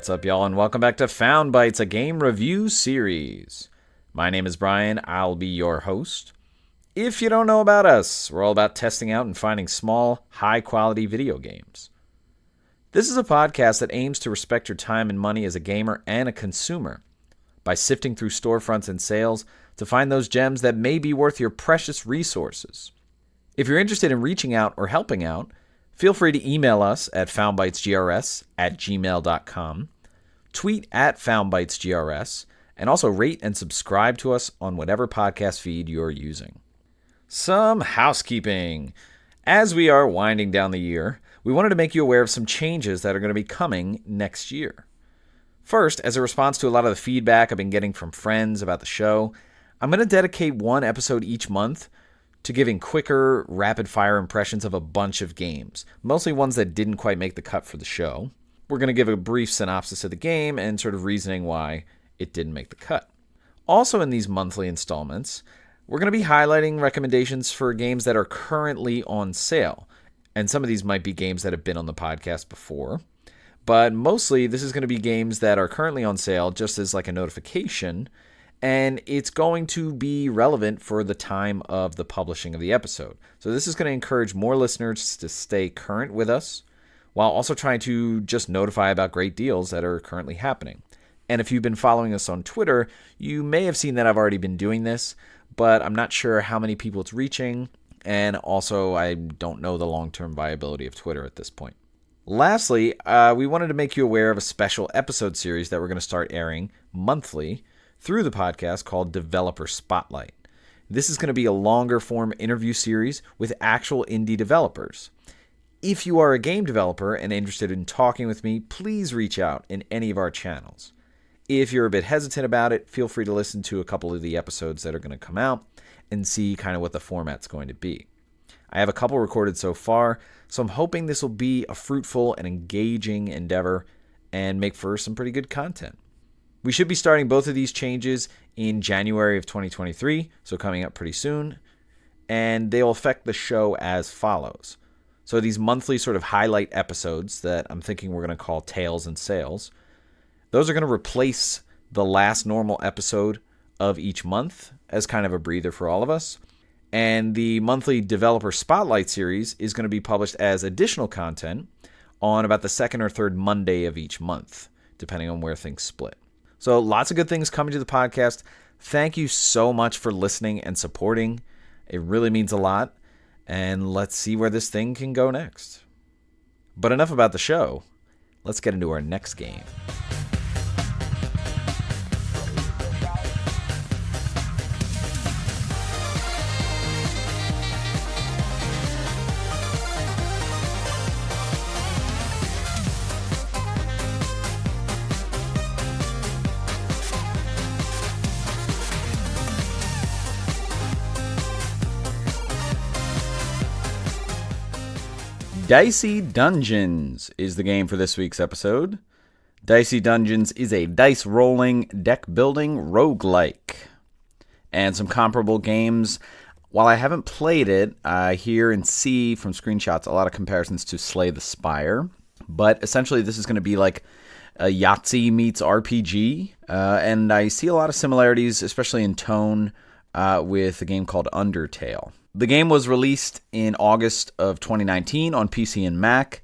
What's up, y'all, and welcome back to Found Bytes, a game review series. My name is Brian. I'll be your host. If you don't know about us, we're all about testing out and finding small, high-quality video games. This is a podcast that aims to respect your time and money as a gamer and a consumer by sifting through storefronts and sales to find those gems that may be worth your precious resources. If you're interested in reaching out or helping out, feel free to email us at foundbytesgrs@gmail.com, tweet at foundbytesgrs, and also rate and subscribe to us on whatever podcast feed you're using. Some housekeeping. As we are winding down the year, we wanted to make you aware of some changes that are going to be coming next year. First, as a response to a lot of the feedback I've been getting from friends about the show, I'm going to dedicate one episode each month to giving quicker, rapid-fire impressions of a bunch of games, mostly ones that didn't quite make the cut for the show. We're going to give a brief synopsis of the game and sort of reasoning why it didn't make the cut. Also in these monthly installments, we're going to be highlighting recommendations for games that are currently on sale. And some of these might be games that have been on the podcast before. But mostly, this is going to be games that are currently on sale just as like a notification. And it's going to be relevant for the time of the publishing of the episode. So this is going to encourage more listeners to stay current with us, while also trying to just notify about great deals that are currently happening. And if you've been following us on Twitter, you may have seen that I've already been doing this, but I'm not sure how many people it's reaching, and also I don't know the long-term viability of Twitter at this point. Lastly, we wanted to make you aware of a special episode series that we're going to start airing monthly through the podcast called Developer Spotlight. This is going to be a longer-form interview series with actual indie developers. If you are a game developer and interested in talking with me, please reach out in any of our channels. If you're a bit hesitant about it, feel free to listen to a couple of the episodes that are going to come out and see kind of what the format's going to be. I have a couple recorded so far, so I'm hoping this will be a fruitful and engaging endeavor and make for some pretty good content. We should be starting both of these changes in January of 2023, so coming up pretty soon, and they'll affect the show as follows. So these monthly sort of highlight episodes that I'm thinking we're going to call Tales and Sales, those are going to replace the last normal episode of each month as kind of a breather for all of us. And the monthly Developer Spotlight series is going to be published as additional content on about the second or third Monday of each month, depending on where things split. So lots of good things coming to the podcast. Thank you so much for listening and supporting. It really means a lot. And let's see where this thing can go next. But enough about the show. Let's get into our next game. Dicey Dungeons is the game for this week's episode. Dicey Dungeons is a dice-rolling, deck-building roguelike. And some comparable games. While I haven't played it, I hear and see from screenshots a lot of comparisons to Slay the Spire. But essentially, this is going to be like a Yahtzee meets RPG. And I see a lot of similarities, especially in tone, with a game called Undertale. The game was released in August of 2019 on PC and Mac,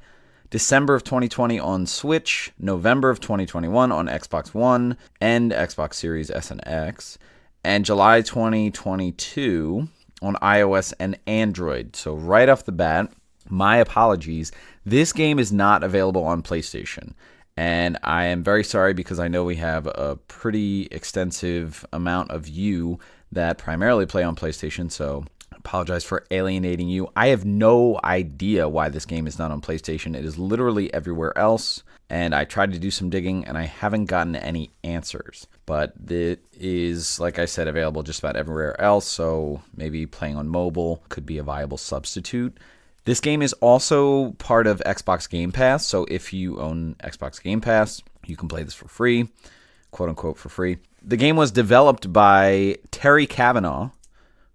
December of 2020 on Switch, November of 2021 on Xbox One and Xbox Series S and X, and July 2022 on iOS and Android. So right off the bat, my apologies, this game is not available on PlayStation. And I am very sorry because I know we have a pretty extensive amount of you that primarily play on PlayStation, so apologize for alienating you. I have no idea why this game is not on PlayStation. It is literally everywhere else, and I tried to do some digging, and I haven't gotten any answers. But it is, like I said, available just about everywhere else, so maybe playing on mobile could be a viable substitute. This game is also part of Xbox Game Pass, so if you own Xbox Game Pass, you can play this for free, quote-unquote for free. The game was developed by Terry Kavanagh,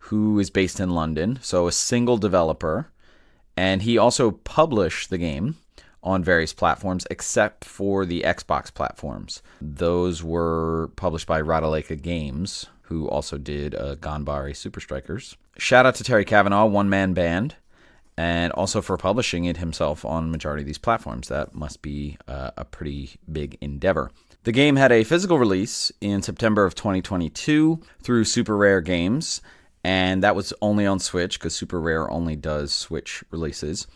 who is based in London, so a single developer, and he also published the game on various platforms except for the Xbox platforms. Those were published by Radaleka Games, who also did Ganbare Super Strikers. Shout out to Terry Cavanaugh, one-man band, and also for publishing it himself on majority of these platforms. That must be a pretty big endeavor. The game had a physical release in September of 2022 through Super Rare Games, and that was only on Switch because Super Rare only does Switch releases.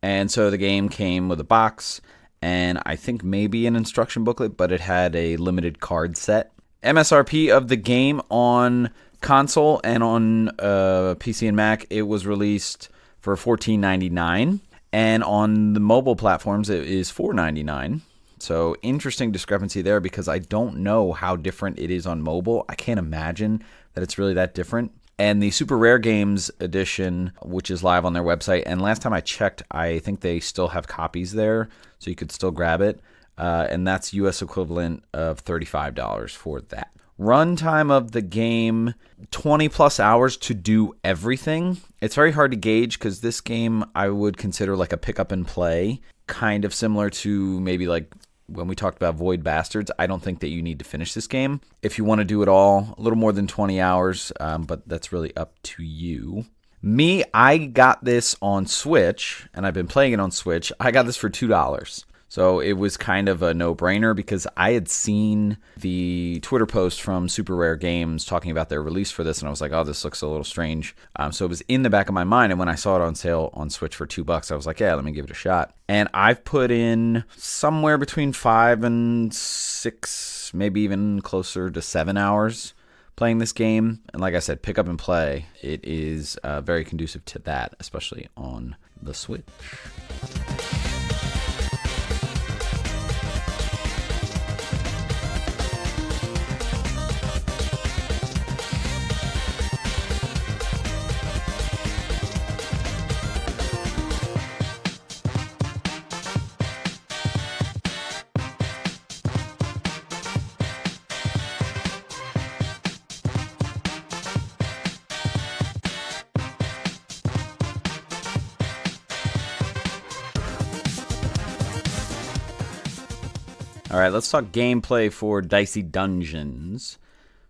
And so the game came with a box and I think maybe an instruction booklet, but it had a limited card set. MSRP of the game on console and on PC and Mac, it was released for $14.99, and on the mobile platforms it is $4.99. So interesting discrepancy there because I don't know how different it is on mobile. I can't imagine that it's really that different. And the Super Rare Games edition, which is live on their website, and last time I checked, I think they still have copies there, so you could still grab it. And that's US equivalent of $35 for that. Runtime of the game, 20 plus hours to do everything. It's very hard to gauge because this game I would consider like a pick up and play, kind of similar to maybe like when we talked about Void Bastards. I don't think that you need to finish this game. If you want to do it all, a little more than 20 hours, but that's really up to you. Me, I got this on Switch, and I've been playing it on Switch. I got this for $2. So it was kind of a no-brainer because I had seen the Twitter post from Super Rare Games talking about their release for this, and I was like, oh, this looks a little strange. So it was in the back of my mind, and when I saw it on sale on Switch for $2, I was like, yeah, let me give it a shot. And I've put in somewhere between 5 and 6, maybe even closer to 7 hours playing this game. And like I said, pick up and play. It is very conducive to that, especially on the Switch. All right, let's talk gameplay for Dicey Dungeons.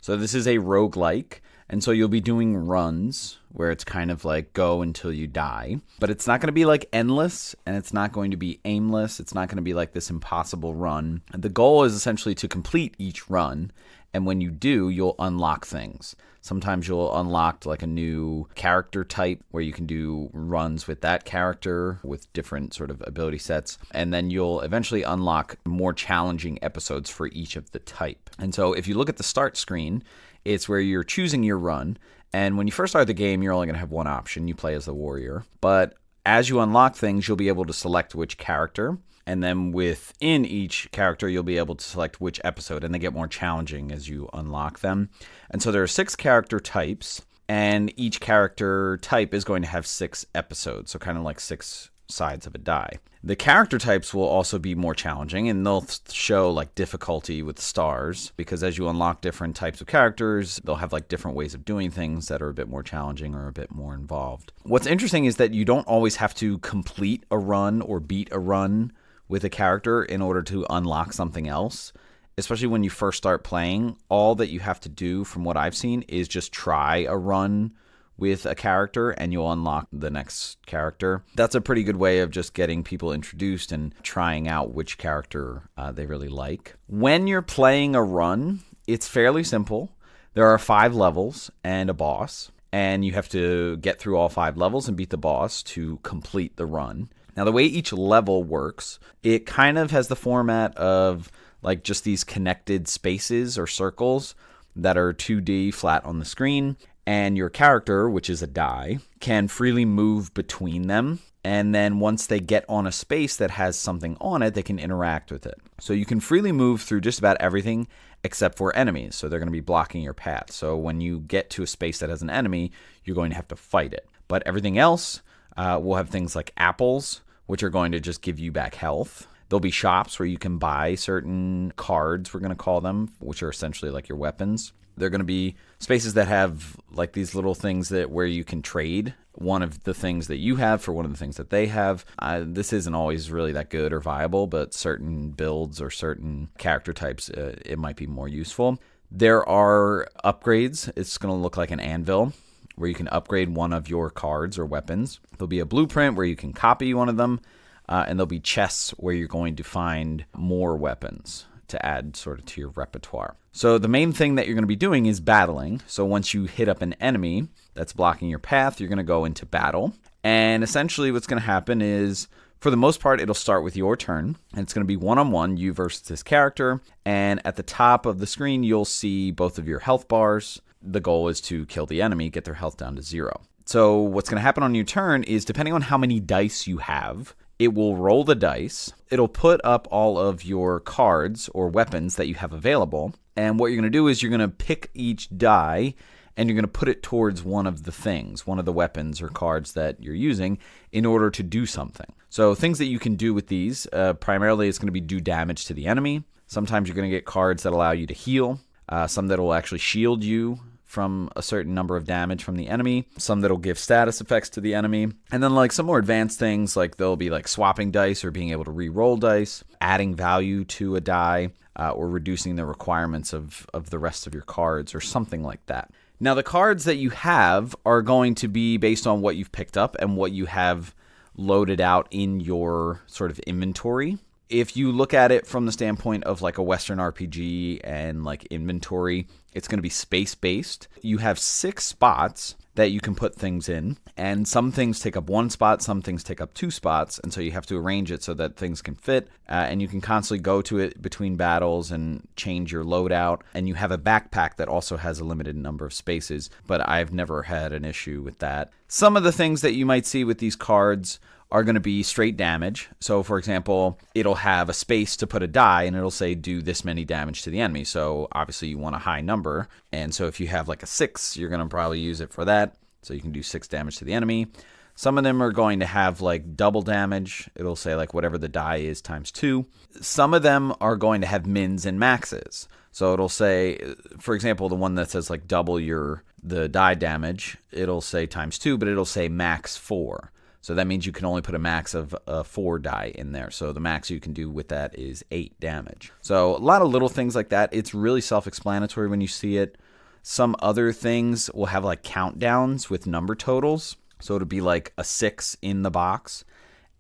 So this is a roguelike, and so you'll be doing runs where it's kind of like go until you die. But it's not going to be like endless, and it's not going to be aimless. It's not going to be like this impossible run. The goal is essentially to complete each run, and when you do, you'll unlock things. Sometimes you'll unlock like a new character type where you can do runs with that character with different sort of ability sets. And then you'll eventually unlock more challenging episodes for each of the type. And so if you look at the start screen, it's where you're choosing your run. And when you first start the game, you're only going to have one option. You play as the warrior. But as you unlock things, you'll be able to select which character. And then within each character, you'll be able to select which episode, and they get more challenging as you unlock them. And so there are 6 character types, and each character type is going to have 6 episodes, so kind of like 6 sides of a die. The character types will also be more challenging, and they'll show like difficulty with stars, because as you unlock different types of characters, they'll have like different ways of doing things that are a bit more challenging or a bit more involved. What's interesting is that you don't always have to complete a run or beat a run with a character in order to unlock something else. Especially when you first start playing, all that you have to do from what I've seen is just try a run with a character and you'll unlock the next character. That's a pretty good way of just getting people introduced and trying out which character they really like. When you're playing a run, it's fairly simple. There are 5 levels and a boss, and you have to get through all 5 levels and beat the boss to complete the run. Now, the way each level works, it kind of has the format of like just these connected spaces or circles that are 2D flat on the screen, and your character, which is a die, can freely move between them. And then once they get on a space that has something on it, they can interact with it. So you can freely move through just about everything except for enemies. So they're going to be blocking your path. So when you get to a space that has an enemy, you're going to have to fight it. But everything else, we'll have things like apples, which are going to just give you back health. There'll be shops where you can buy certain cards, we're going to call them, which are essentially like your weapons. They're going to be spaces that have like these little things that where you can trade one of the things that you have for one of the things that they have. This isn't always really that good or viable, but certain builds or certain character types, it might be more useful. There are upgrades. It's going to look like an anvil where you can upgrade one of your cards or weapons. There'll be a blueprint where you can copy one of them, and there'll be chests where you're going to find more weapons to add sort of to your repertoire. So the main thing that you're going to be doing is battling. So once you hit up an enemy that's blocking your path, you're going to go into battle. And essentially what's going to happen is, for the most part, it'll start with your turn. And it's going to be one-on-one, you versus this character. And at the top of the screen, you'll see both of your health bars. The goal is to kill the enemy, get their health down to 0. So what's going to happen on your turn is, depending on how many dice you have, it will roll the dice. It'll put up all of your cards or weapons that you have available. And what you're going to do is you're going to pick each die and you're going to put it towards one of the things, one of the weapons or cards that you're using in order to do something. So things that you can do with these, primarily it's going to be do damage to the enemy. Sometimes you're going to get cards that allow you to heal. Some that will actually shield you from a certain number of damage from the enemy, some that'll give status effects to the enemy, and then like some more advanced things, like they'll be like swapping dice or being able to re-roll dice, adding value to a die, or reducing the requirements of the rest of your cards or something like that. Now the cards that you have are going to be based on what you've picked up and what you have loaded out in your sort of inventory. If you look at it from the standpoint of like a Western RPG and like inventory, it's going to be space-based. You have 6 spots that you can put things in, and some things take up 1 spot, some things take up 2 spots, and so you have to arrange it so that things can fit, and you can constantly go to it between battles and change your loadout, and you have a backpack that also has a limited number of spaces, but I've never had an issue with that. Some of the things that you might see with these cards are going to be straight damage. So, for example, it'll have a space to put a die, and it'll say do this many damage to the enemy. So, obviously, you want a high number. And so, if you have like a 6, you're going to probably use it for that. So, you can do 6 damage to the enemy. Some of them are going to have like double damage. It'll say like whatever the die is times 2. Some of them are going to have mins and maxes. So, it'll say, for example, the one that says like double the die damage, it'll say times 2, but it'll say max 4. So that means you can only put a max of 4 die in there. So the max you can do with that is 8 damage. So a lot of little things like that. It's really self-explanatory when you see it. Some other things will have like countdowns with number totals. So it'll be like a 6 in the box.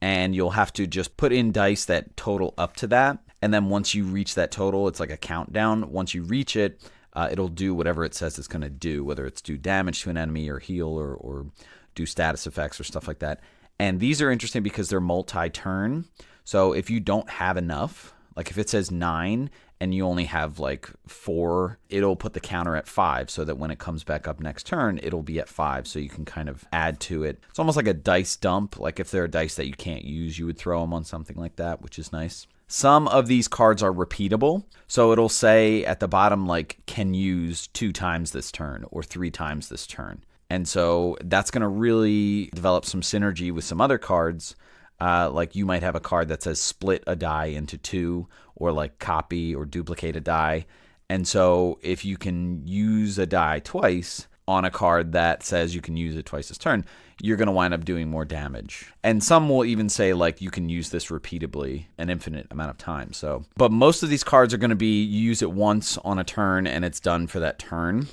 And you'll have to just put in dice that total up to that. And then once you reach that total, it's like a countdown. Once you reach it, it'll do whatever it says it's going to do, whether it's do damage to an enemy or heal or do status effects or stuff like that. And these are interesting because they're multi-turn. So if you don't have enough, like if it says 9 and you only have like 4, it'll put the counter at 5 so that when it comes back up next turn, it'll be at 5 so you can kind of add to it. It's almost like a dice dump. Like if there are dice that you can't use, you would throw them on something like that, which is nice. Some of these cards are repeatable. So it'll say at the bottom, like, can use 2 times this turn or 3 times this turn. And so that's going to really develop some synergy with some other cards. Like you might have a card that says split a die into 2 or like copy or duplicate a die. And so if you can use a die twice on a card that says you can use it twice this turn, you're going to wind up doing more damage. And some will even say like you can use this repeatably an infinite amount of times. So, but most of these cards are going to be you use it once on a turn and it's done for that turn.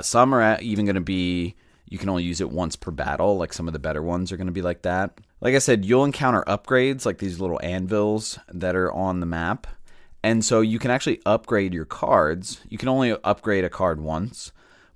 Some are even going to be, you can only use it once per battle. Like some of the better ones are going to be like that. Like I said, you'll encounter upgrades like these little anvils that are on the map. And so you can actually upgrade your cards. You can only upgrade a card once.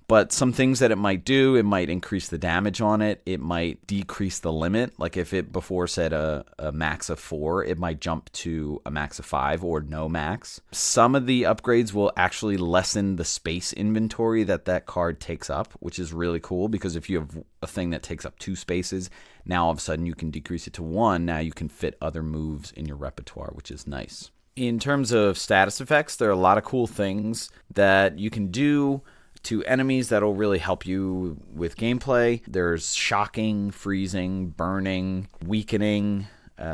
But some things that it might do, it might increase the damage on it. It might decrease the limit. Like if it before said a max of 4, it might jump to a max of 5 or no max. Some of the upgrades will actually lessen the space inventory that card takes up, which is really cool because if you have a thing that takes up 2 spaces, now all of a sudden you can decrease it to 1. Now you can fit other moves in your repertoire, which is nice. In terms of status effects, there are a lot of cool things that you can do to enemies that'll really help you with gameplay. There's shocking, freezing, burning, weakening,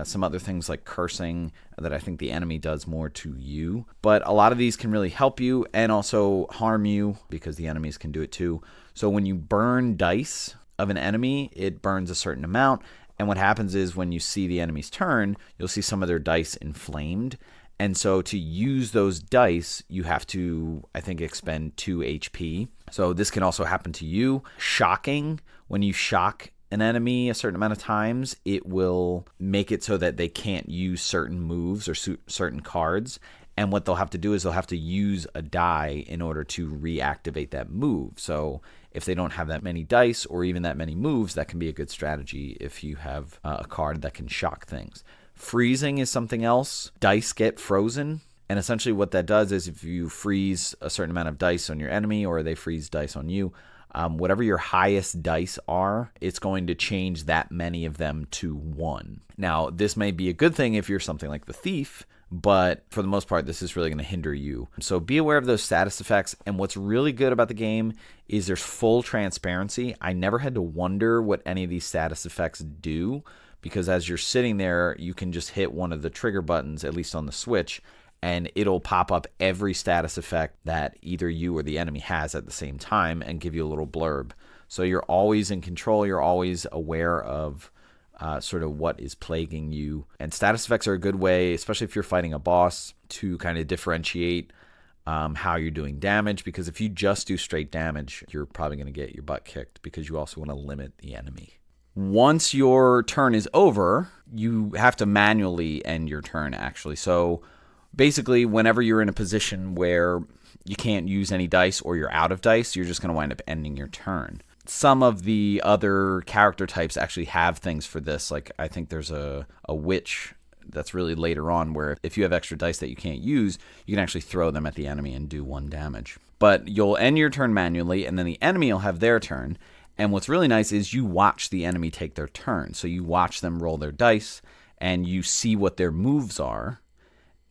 some other things like cursing that I think the enemy does more to you. But a lot of these can really help you and also harm you because the enemies can do it too. So when you burn dice of an enemy, it burns a certain amount. And what happens is when you see the enemy's turn, you'll see some of their dice inflamed. And so to use those dice, you have to, I think, expend 2 HP. So this can also happen to you. Shocking, when you shock an enemy a certain amount of times, it will make it so that they can't use certain moves or certain cards. And what they'll have to do is they'll have to use a die in order to reactivate that move. So if they don't have that many dice or even that many moves, that can be a good strategy if you have a card that can shock things. Freezing is something else. Dice get frozen. And essentially what that does is if you freeze a certain amount of dice on your enemy or they freeze dice on you, whatever your highest dice are, it's going to change that many of them to 1. Now, this may be a good thing if you're something like the Thief, but for the most part, this is really going to hinder you. So be aware of those status effects. And what's really good about the game is there's full transparency. I never had to wonder what any of these status effects do because as you're sitting there, you can just hit one of the trigger buttons, at least on the Switch, and it'll pop up every status effect that either you or the enemy has at the same time and give you a little blurb. So you're always in control. You're always aware of sort of what is plaguing you. And status effects are a good way, especially if you're fighting a boss, to kind of differentiate how you're doing damage. Because if you just do straight damage, you're probably going to get your butt kicked because you also want to limit the enemy. Once your turn is over, you have to manually end your turn, actually. So basically, whenever you're in a position where you can't use any dice or you're out of dice, you're just going to wind up ending your turn. Some of the other character types actually have things for this. Like I think there's a witch that's really later on where if you have extra dice that you can't use, you can actually throw them at the enemy and do 1 damage. But you'll end your turn manually, and then the enemy will have their turn. And what's really nice is you watch the enemy take their turn. So you watch them roll their dice, and you see what their moves are,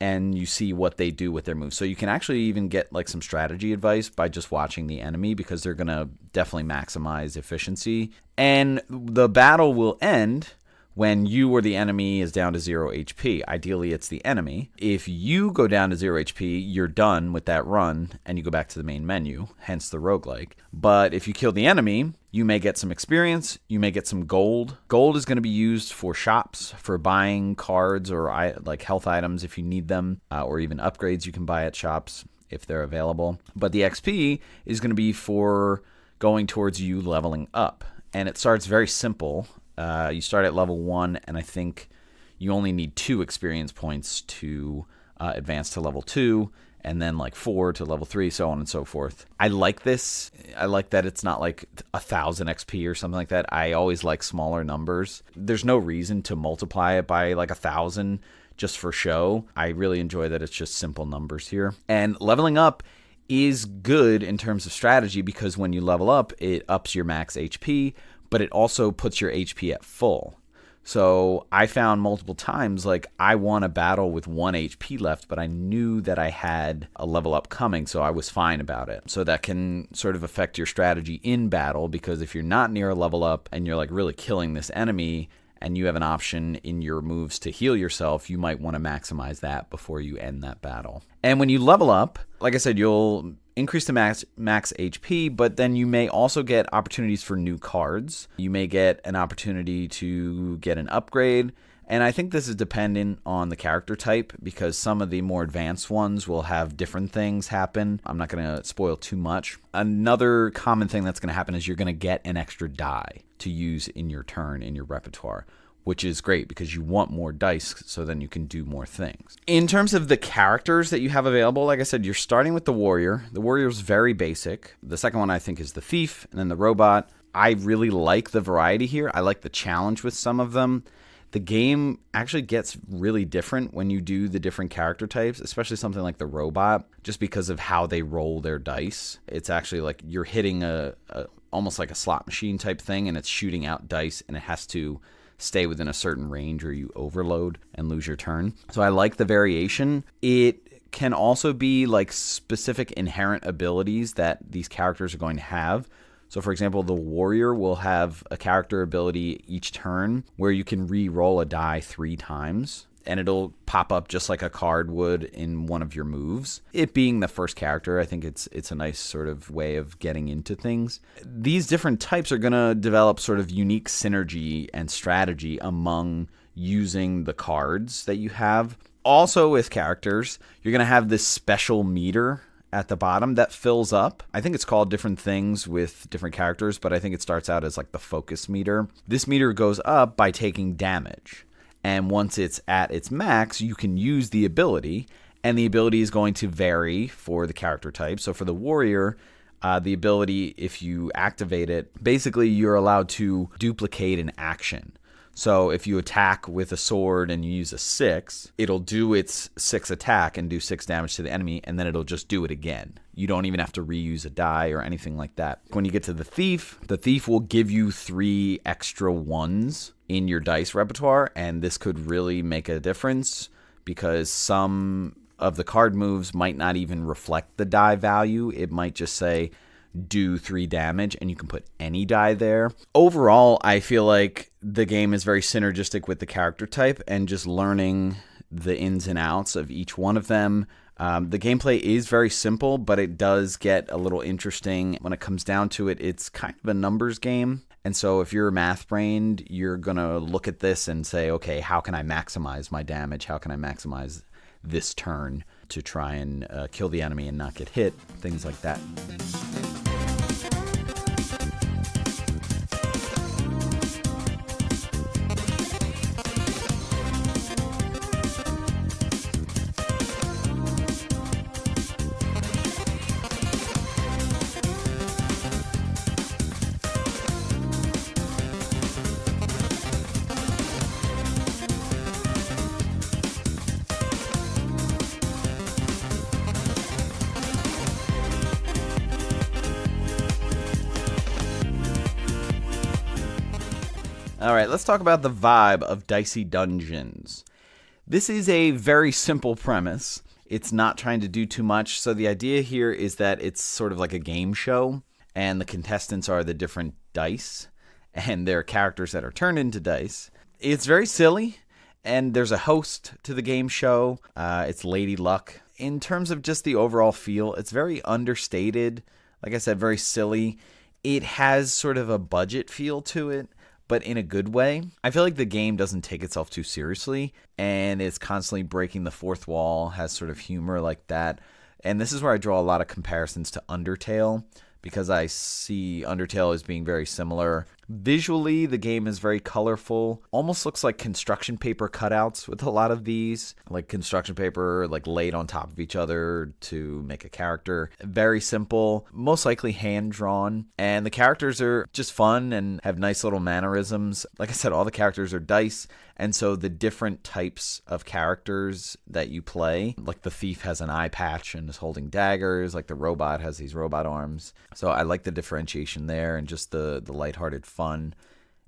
and you see what they do with their moves. So you can actually even get like some strategy advice by just watching the enemy because they're going to definitely maximize efficiency. And the battle will end when you or the enemy is down to 0 HP. Ideally, it's the enemy. If you go down to 0 HP, you're done with that run and you go back to the main menu, hence the roguelike. But if you kill the enemy, you may get some experience, you may get some gold. Gold is going to be used for shops, for buying cards or like health items if you need them, or even upgrades you can buy at shops if they're available. But the XP is going to be for going towards you leveling up. And it starts very simple. You start at level 1, and I think you only need 2 experience points to advance to level 2, and then like 4 to level 3, so on and so forth. I like this. I like that it's not like 1,000 XP or something like that. I always like smaller numbers. There's no reason to multiply it by like 1,000 just for show. I really enjoy that it's just simple numbers here. And leveling up is good in terms of strategy because when you level up, it ups your max HP, but it also puts your HP at full. So I found multiple times like I won a battle with 1 HP left, but I knew that I had a level up coming, so I was fine about it. So that can sort of affect your strategy in battle because if you're not near a level up and you're like really killing this enemy and you have an option in your moves to heal yourself, you might want to maximize that before you end that battle. And when you level up, like I said, you'll increase the max HP, but then you may also get opportunities for new cards. You may get an opportunity to get an upgrade. And I think this is dependent on the character type because some of the more advanced ones will have different things happen. I'm not going to spoil too much. Another common thing that's going to happen is you're going to get an extra die to use in your turn in your repertoire, which is great because you want more dice so then you can do more things. In terms of the characters that you have available, like I said, you're starting with the warrior. The warrior is very basic. The second one I think is the thief and then the robot. I really like the variety here. I like the challenge with some of them. The game actually gets really different when you do the different character types, especially something like the robot, just because of how they roll their dice. It's actually like you're hitting almost like a slot machine type thing, and it's shooting out dice, and it has to stay within a certain range or you overload and lose your turn. So I like the variation. It can also be like specific inherent abilities that these characters are going to have. So, for example, the warrior will have a character ability each turn where you can re-roll a die 3 times. And it'll pop up just like a card would in one of your moves. It being the first character, I think it's a nice sort of way of getting into things. These different types are going to develop sort of unique synergy and strategy among using the cards that you have. Also with characters, you're going to have this special meter at the bottom that fills up. I think it's called different things with different characters, but I think it starts out as like the focus meter. This meter goes up by taking damage. And once it's at its max, you can use the ability, and the ability is going to vary for the character type. So for the warrior, the ability, if you activate it, basically you're allowed to duplicate an action. So if you attack with a sword and you use a 6, it'll do its 6 attack and do 6 damage to the enemy, and then it'll just do it again. You don't even have to reuse a die or anything like that. When you get to the thief will give you 3 extra 1s in your dice repertoire, and this could really make a difference because some of the card moves might not even reflect the die value. It might just say do 3 damage, and you can put any die there. Overall, I feel like the game is very synergistic with the character type, and just learning the ins and outs of each one of them. The gameplay is very simple, but it does get a little interesting. When it comes down to it, it's kind of a numbers game. And so if you're math-brained, you're going to look at this and say, okay, how can I maximize my damage? How can I maximize this turn to try and kill the enemy and not get hit? Things like that. All right, let's talk about the vibe of Dicey Dungeons. This is a very simple premise. It's not trying to do too much. So the idea here is that it's sort of like a game show, and the contestants are the different dice, and they're characters that are turned into dice. It's very silly, and there's a host to the game show. It's Lady Luck. In terms of just the overall feel, it's very understated. Like I said, very silly. It has sort of a budget feel to it, but in a good way. I feel like the game doesn't take itself too seriously, and it's constantly breaking the fourth wall, has sort of humor like that. And this is where I draw a lot of comparisons to Undertale, because I see Undertale as being very similar. Visually, the game is very colorful. Almost looks like construction paper cutouts with a lot of these. Like construction paper like laid on top of each other to make a character. Very simple, most likely hand-drawn. And the characters are just fun and have nice little mannerisms. Like I said, all the characters are dice. And so the different types of characters that you play, like the thief has an eye patch and is holding daggers, like the robot has these robot arms. So I like the differentiation there and just the lighthearted fun.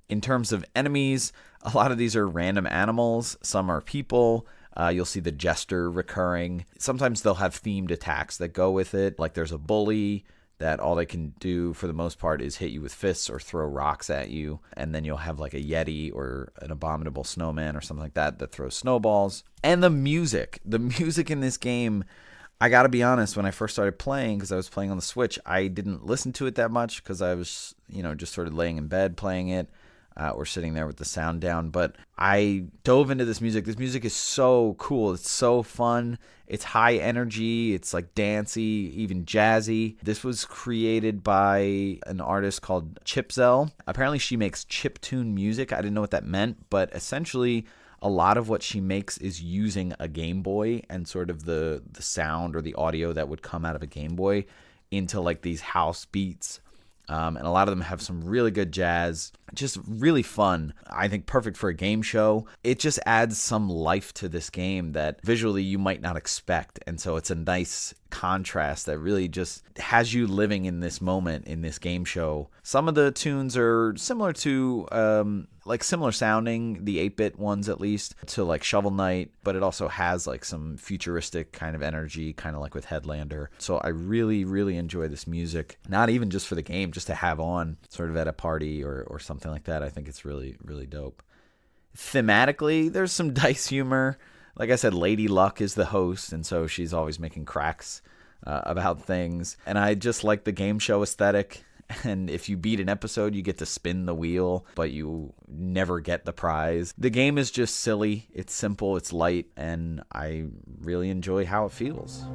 In terms of enemies, a lot of these are random animals. Some are people. You'll see the jester recurring. Sometimes they'll have themed attacks that go with it. Like there's a bully that all they can do for the most part is hit you with fists or throw rocks at you. And then you'll have like a yeti or an abominable snowman or something like that that throws snowballs. And the music in this game, I gotta be honest, when I first started playing, because I was playing on the Switch, I didn't listen to it that much because I was, just sort of laying in bed playing it or sitting there with the sound down. But I dove into this music. This music is so cool. It's so fun. It's high energy. It's like dancey, even jazzy. This was created by an artist called Chipzel. Apparently she makes chiptune music. I didn't know what that meant, but essentially a lot of what she makes is using a Game Boy and sort of the sound or the audio that would come out of a Game Boy into like these house beats. And a lot of them have some really good jazz, just really fun. I think perfect for a game show. It just adds some life to this game that visually you might not expect. And so it's a nice contrast that really just has you living in this moment in this game show. Some of the tunes are similar to like similar sounding, the 8-bit ones at least, to like Shovel Knight, but it also has like some futuristic kind of energy, kind of like with Headlander. So I really, really enjoy this music, not even just for the game, just to have on sort of at a party or something like that. I think it's really, really dope. Thematically, there's some Dice humor. Like I said, Lady Luck is the host, and so she's always making cracks about things. And I just like the game show aesthetic. And if you beat an episode, you get to spin the wheel, but you never get the prize. The game is just silly. It's simple, it's light, and I really enjoy how it feels.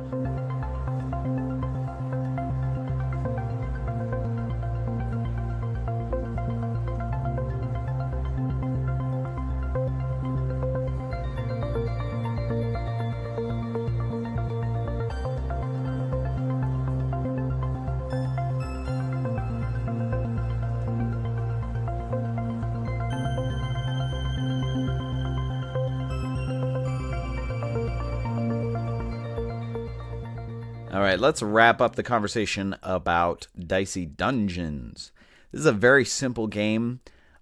All right, let's wrap up the conversation about Dicey Dungeons. This is a very simple game.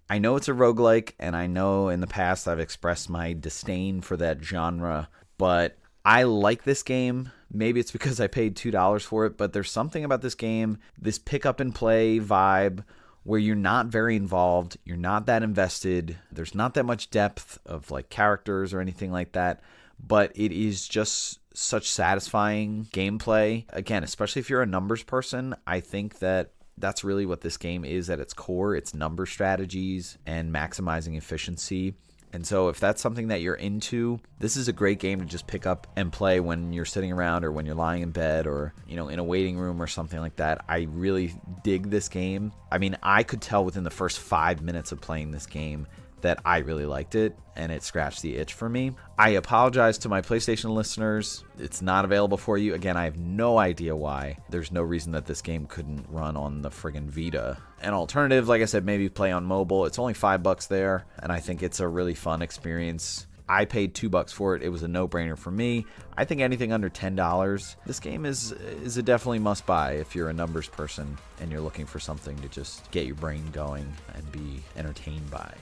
I know it's a roguelike, and I know in the past I've expressed my disdain for that genre, but I like this game. Maybe it's because I paid $2 for it, but there's something about this game, this pick up and play vibe, where you're not very involved, you're not that invested, there's not that much depth of like characters or anything like that, but it is just such satisfying gameplay. Again, especially if you're a numbers person, I think that that's really what this game is at its core. It's number strategies and maximizing efficiency. And so if that's something that you're into, this is a great game to just pick up and play when you're sitting around or when you're lying in bed or, in a waiting room or something like that. I really dig this game. I mean, I could tell within the first 5 minutes of playing this game that I really liked it, and it scratched the itch for me. I apologize to my PlayStation listeners. It's not available for you. Again, I have no idea why. There's no reason that this game couldn't run on the friggin' Vita. An alternative, like I said, maybe play on mobile. It's only $5 there, and I think it's a really fun experience. I paid $2 for it. It was a no-brainer for me. I think anything under $10, this game is a definitely must-buy if you're a numbers person and you're looking for something to just get your brain going and be entertained by.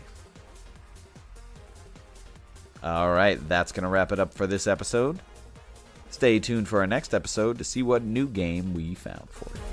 All right, that's going to wrap it up for this episode. Stay tuned for our next episode to see what new game we found for you.